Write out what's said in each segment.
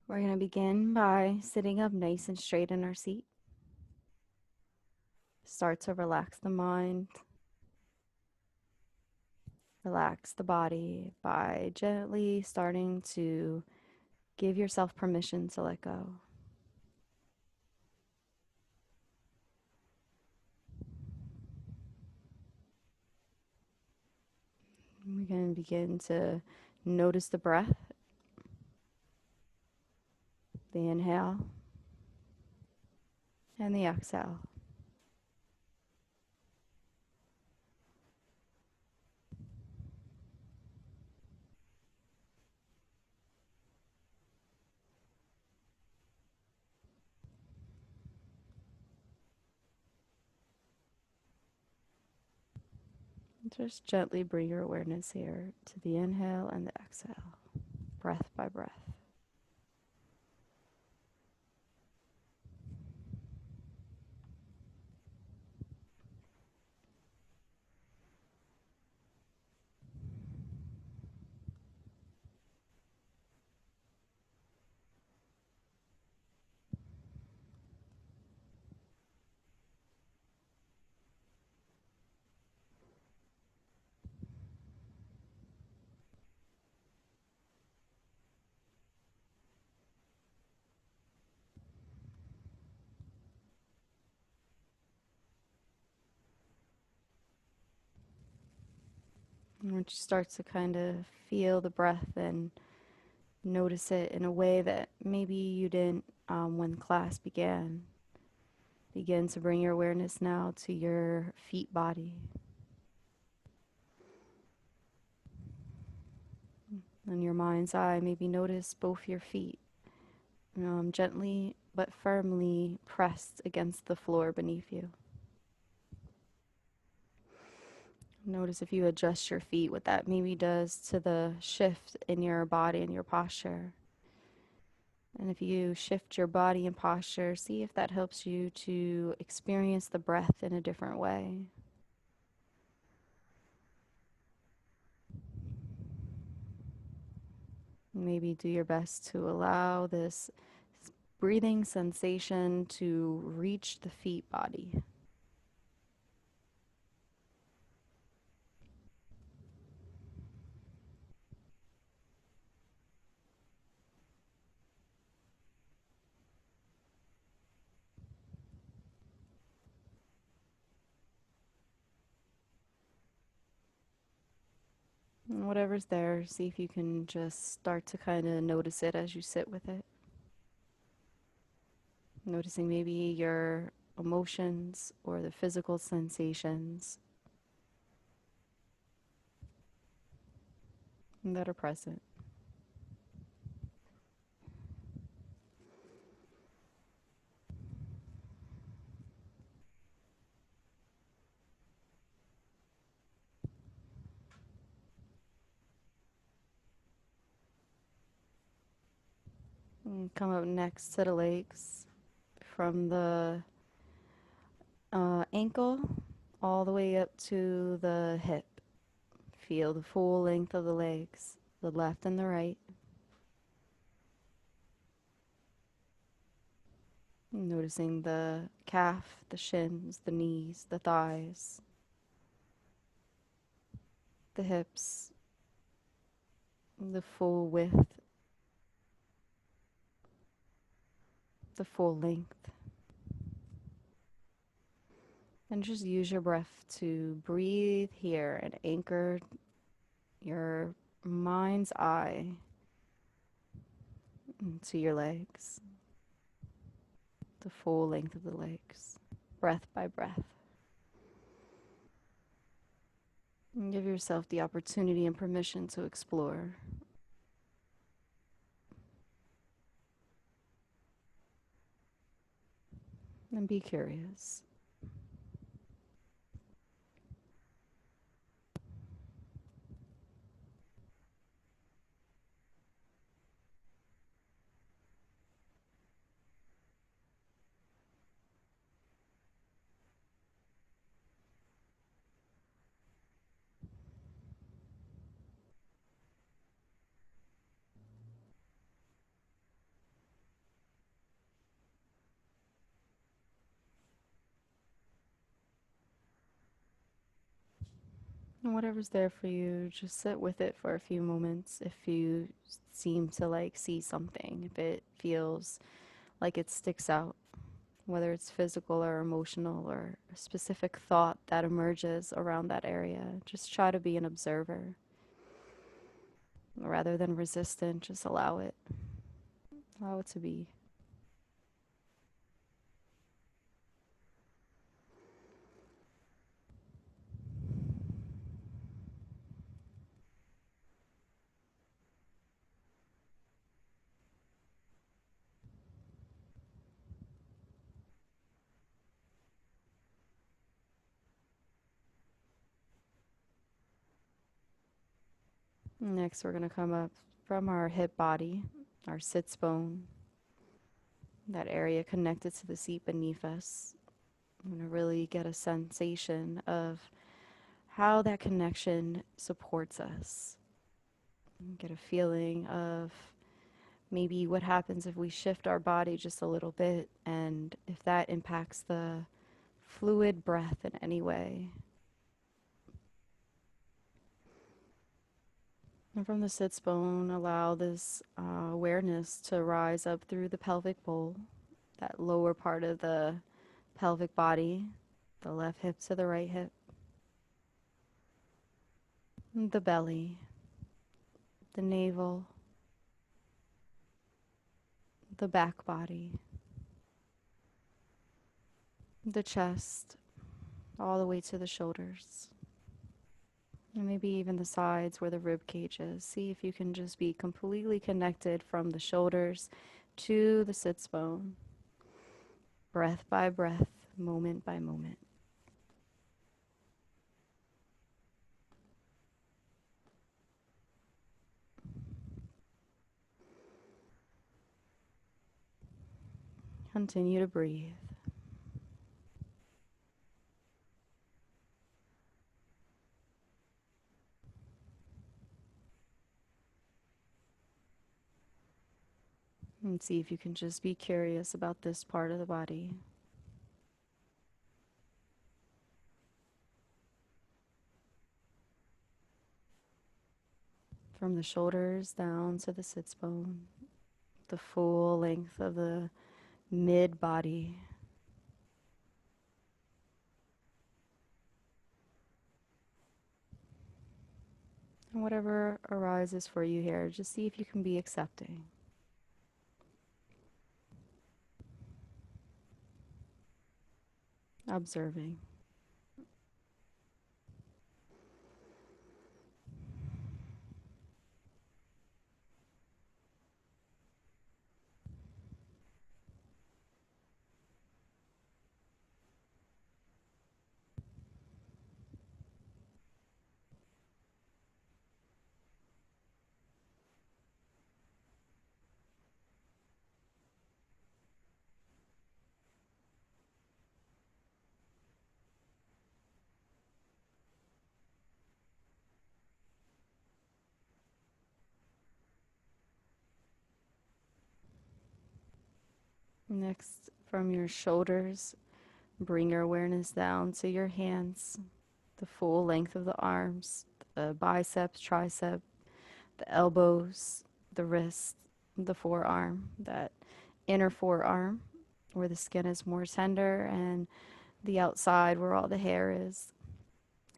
We're going to begin by sitting up nice and straight in our seat. Start to relax the mind, relax the body by gently starting to give yourself permission to let go. We're going to begin to notice the breath, the inhale, and the exhale. Just gently bring your awareness here to the inhale and the exhale, breath by breath. And once you start to kind of feel the breath and notice it in a way that maybe you didn't when class began, begin to bring your awareness now to your feet body. In your mind's eye, maybe notice both your feet gently but firmly pressed against the floor beneath you. Notice if you adjust your feet, what that maybe does to the shift in your body and your posture. And if you shift your body and posture, see if that helps you to experience the breath in a different way. Maybe do your best to allow this breathing sensation to reach the feet body. And whatever's there, see if you can just start to kind of notice it as you sit with it. Noticing maybe your emotions or the physical sensations that are present. And come up next to the legs from the ankle all the way up to the hip. Feel the full length of the legs, the left and the right. Noticing the calf, the shins, the knees, the thighs, the hips, the full width, the full length. And just use your breath to breathe here and anchor your mind's eye to your legs, the full length of the legs, breath by breath. And give yourself the opportunity and permission to explore. And be curious. And whatever's there for you, just sit with it for a few moments. If you seem to like see something, if it feels like it sticks out, whether it's physical or emotional or a specific thought that emerges around that area, just try to be an observer rather than resistant. Just allow it. Allow it to be. Next, we're going to come up from our hip body, our sits bone, that area connected to the seat beneath us. I'm going to really get a sensation of how that connection supports us. Get a feeling of maybe what happens if we shift our body just a little bit and if that impacts the fluid breath in any way. And from the sits bone, allow this awareness to rise up through the pelvic bowl, that lower part of the pelvic body, the left hip to the right hip, the belly, the navel, the back body, the chest, all the way to the shoulders. And maybe even the sides where the rib cage is. See if you can just be completely connected from the shoulders to the sits bone, breath by breath, moment by moment. Continue to breathe. And see if you can just be curious about this part of the body. From the shoulders down to the sits bone, the full length of the mid body. And whatever arises for you here, just see if you can be accepting, observing. Next, from your shoulders, bring your awareness down to your hands, the full length of the arms, the biceps, tricep, the elbows, the wrist, the forearm, that inner forearm where the skin is more tender, and the outside where all the hair is,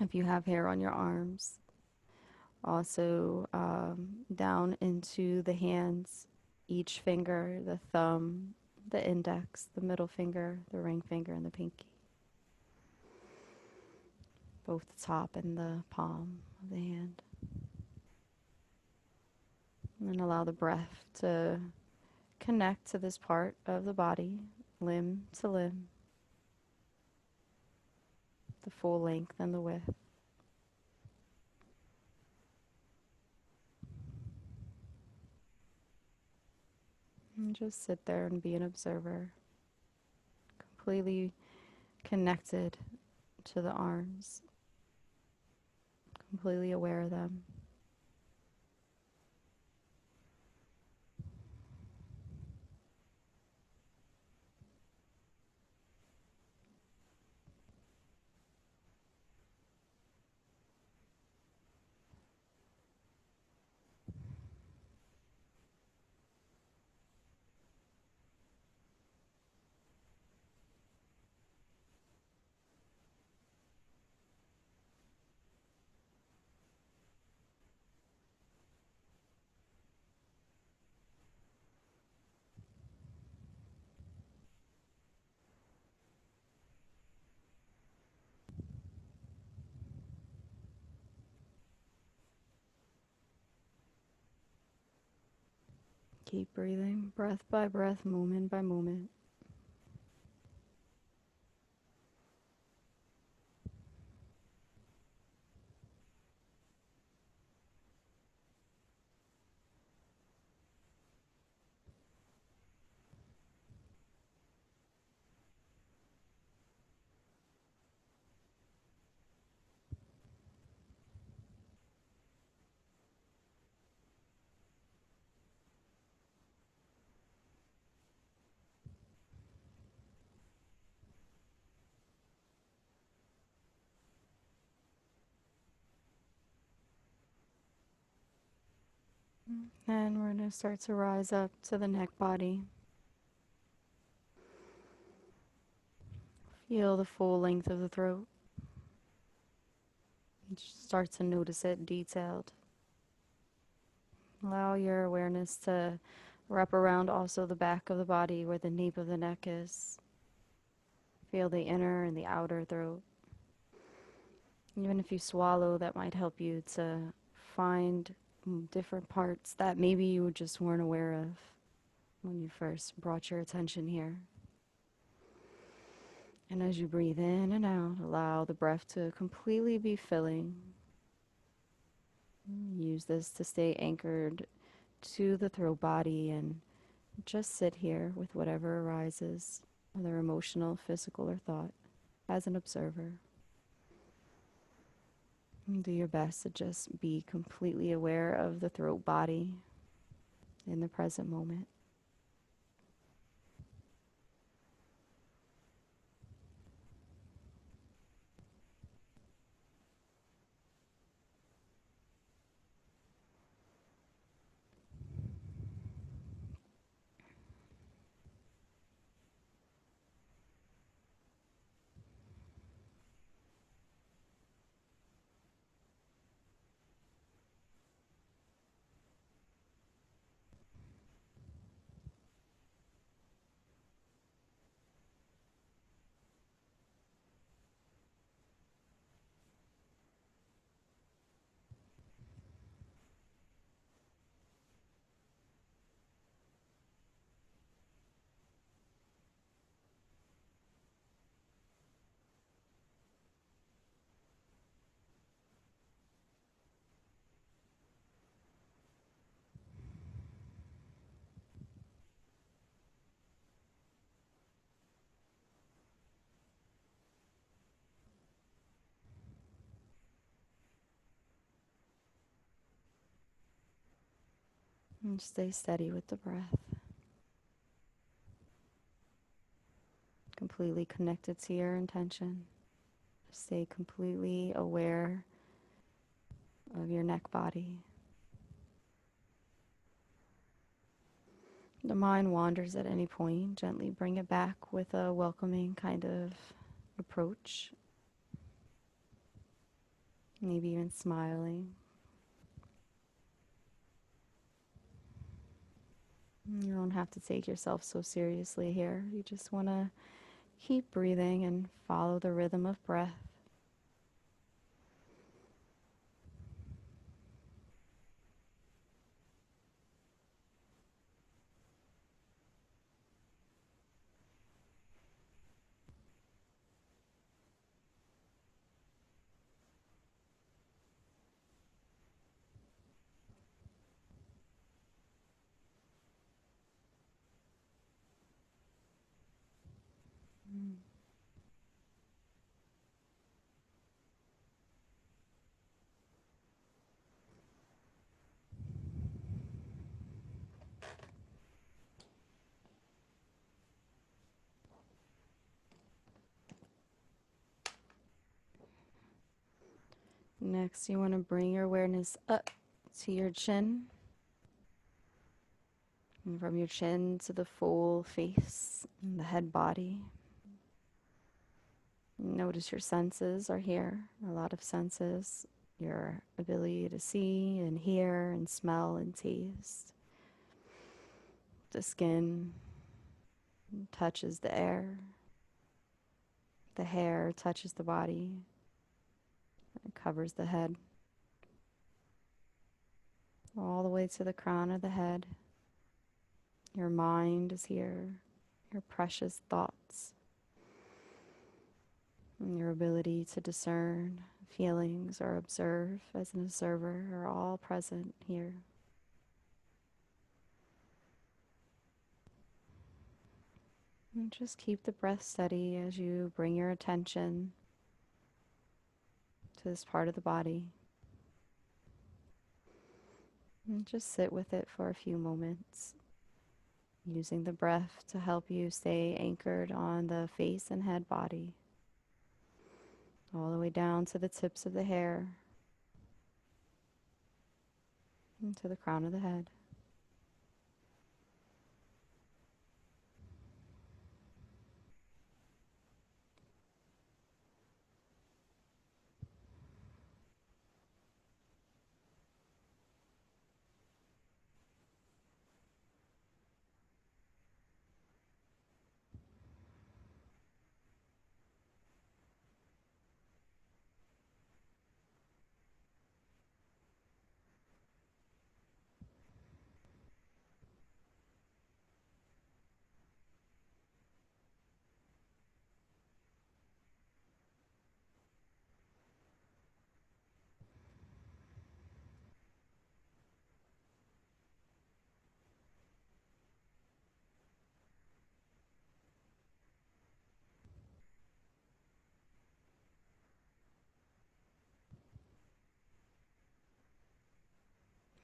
if you have hair on your arms. Also, down into the hands, each finger, the thumb, the index, the middle finger, the ring finger, and the pinky. Both the top and the palm of the hand. And then allow the breath to connect to this part of the body, limb to limb, the full length and the width. And just sit there and be an observer, completely connected to the arms, completely aware of them. Keep breathing, breath by breath, moment by moment. And we're going to start to rise up to the neck body. Feel the full length of the throat. Start to notice it detailed. Allow your awareness to wrap around also the back of the body where the nape of the neck is. Feel the inner and the outer throat. Even if you swallow, that might help you to find different parts that maybe you just weren't aware of when you first brought your attention here. And as you breathe in and out, allow the breath to completely be filling. Use this to stay anchored to the throat body and just sit here with whatever arises, whether emotional, physical, or thought, as an observer. And do your best to just be completely aware of the throat body in the present moment. And stay steady with the breath. Completely connected to your intention. Stay completely aware of your neck body. The mind wanders at any point. Gently bring it back with a welcoming kind of approach. Maybe even smiling. You don't have to take yourself so seriously here. You just want to keep breathing and follow the rhythm of breath. Next, you want to bring your awareness up to your chin. And from your chin to the full face and the head body. Notice your senses are here. A lot of senses. Your ability to see and hear and smell and taste. The skin touches the air. The hair touches the body. It covers the head. All the way to the crown of the head. Your mind is here, your precious thoughts, and your ability to discern feelings or observe as an observer are all present here. And just keep the breath steady as you bring your attention to this part of the body. And just sit with it for a few moments, using the breath to help you stay anchored on the face and head body, all the way down to the tips of the hair and to the crown of the head.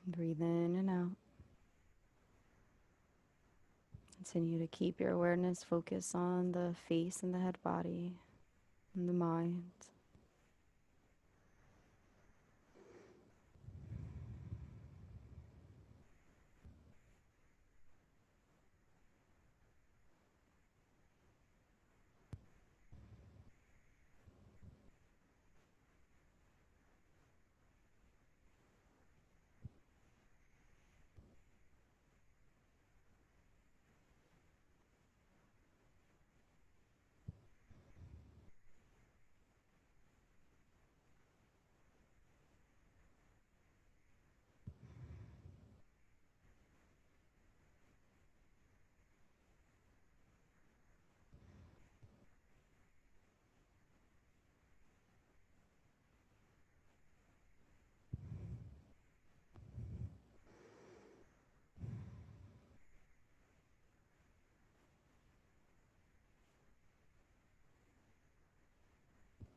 Breathe in and out. Continue to keep your awareness focused on the face and the head body and the mind.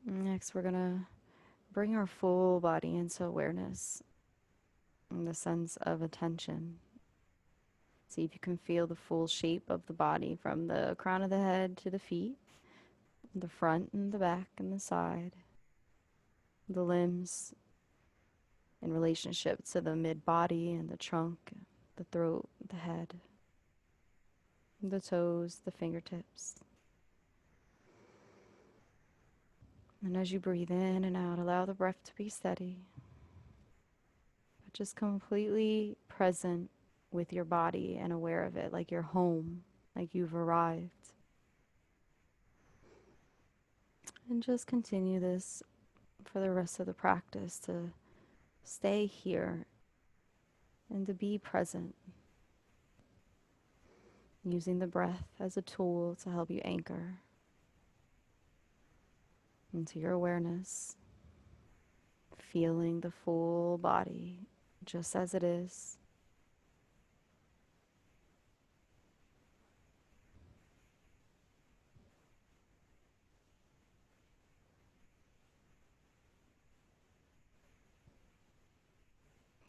Next, we're going to bring our full body into awareness in the sense of attention. See if you can feel the full shape of the body from the crown of the head to the feet, the front and the back and the side, the limbs in relationship to the mid-body and the trunk, the throat, the head, the toes, the fingertips. And as you breathe in and out, allow the breath to be steady, but just completely present with your body and aware of it, like you're home, like you've arrived. And just continue this for the rest of the practice, to stay here and to be present, using the breath as a tool to help you anchor into your awareness, feeling the full body just as it is.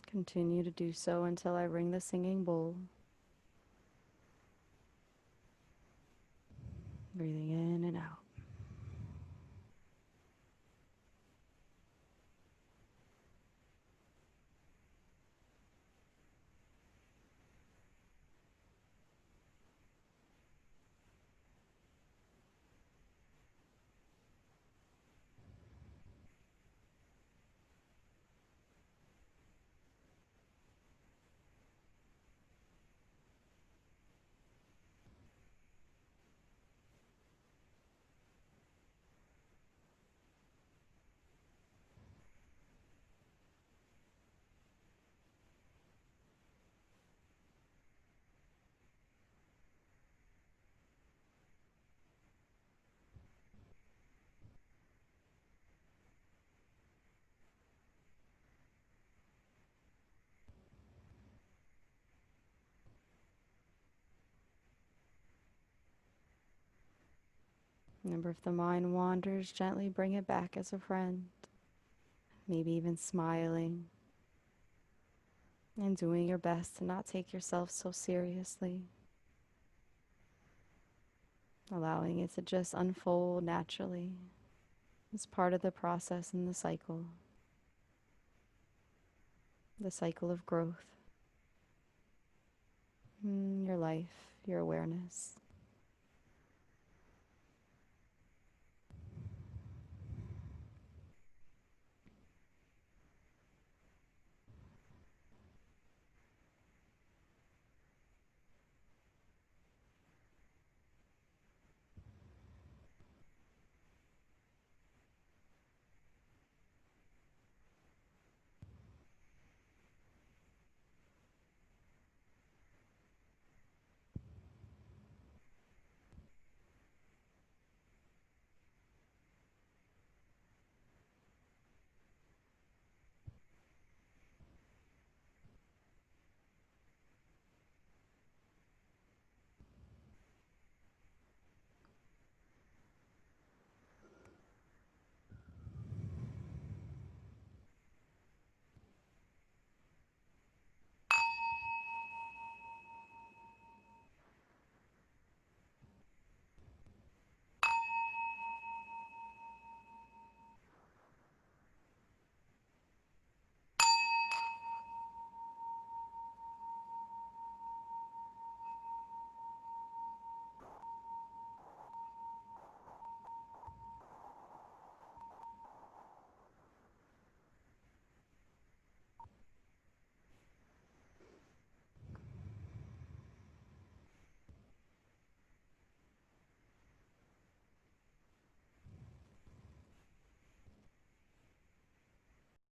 Continue to do so until I ring the singing bowl. Breathing in and out. Remember, if the mind wanders, gently bring it back as a friend. Maybe even smiling and doing your best to not take yourself so seriously. Allowing it to just unfold naturally. It's part of the process in the cycle of growth, your life, your awareness.